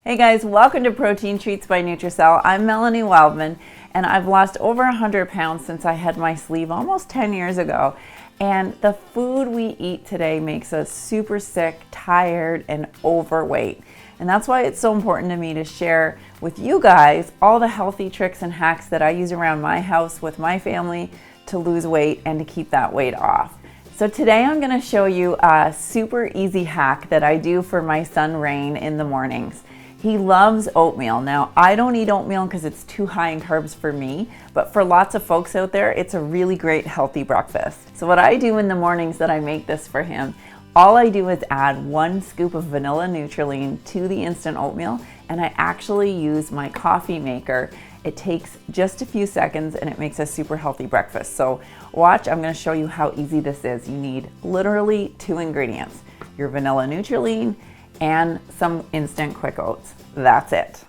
Hey guys, welcome to Protein Treats by Nutracelle. I'm Melanie Wildman, and I've lost over 100 pounds since I had my sleeve almost 10 years ago. And the food we eat today makes us super sick, tired, and overweight. And that's why it's so important to me to share with you guys all the healthy tricks and hacks that I use around my house with my family to lose weight and to keep that weight off. So today I'm going to show you a super easy hack that I do for my son Raine in the mornings. He loves oatmeal. Now, I don't eat oatmeal because it's too high in carbs for me, but for lots of folks out there, it's a really great healthy breakfast. So what I do in the mornings that I make this for him, all I do is add 1 scoop of Vanilla Nutralean to the instant oatmeal, and I actually use my coffee maker. It takes just a few seconds and it makes a super healthy breakfast. So watch, I'm going to show you how easy this is. You need literally 2 ingredients, your Vanilla Nutralean and some instant quick oats. That's it.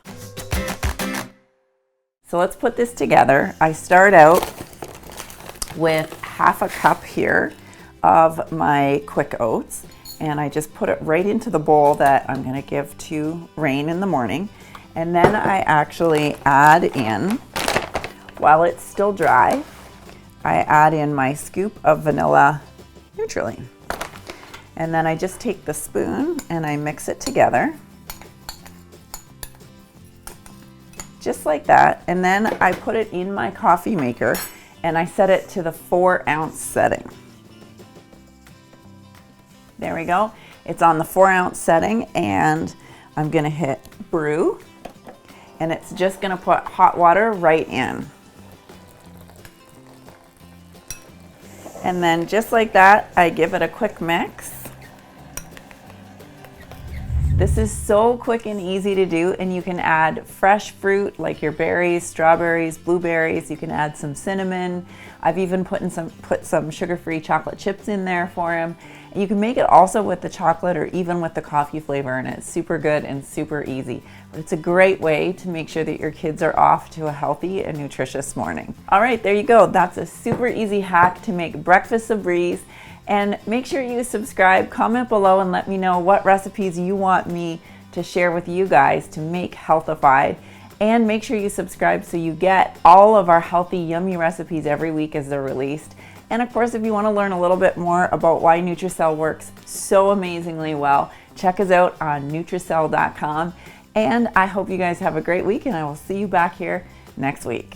So let's put this together. I start out with half a cup here of my quick oats, and I just put it right into the bowl that I'm going to give to Raine in the morning. And then I actually add in, while it's still dry, I add in my scoop of Vanilla Nutralean. And then I just take the spoon and I mix it together. Just like that. And then I put it in my coffee maker and I set it to the 4-ounce setting. There we go. It's on the 4-ounce setting, and I'm gonna hit brew, and it's just gonna put hot water right in. And then just like that, I give it a quick mix. This is so quick and easy to do, and you can add fresh fruit like your berries, strawberries, blueberries. You can add some cinnamon. I've even put some sugar-free chocolate chips in there for him. And you can make it also with the chocolate or even with the coffee flavor, and it's super good and super easy. But it's a great way to make sure that your kids are off to a healthy and nutritious morning. All right, there you go. That's a super easy hack to make breakfast a breeze. And make sure you subscribe, comment below, and let me know what recipes you want me to share with you guys to make healthified. And make sure you subscribe so you get all of our healthy, yummy recipes every week as they're released. And of course, if you want to learn a little bit more about why Nutracelle works so amazingly well, check us out on Nutracelle.com. And I hope you guys have a great week, and I will see you back here next week.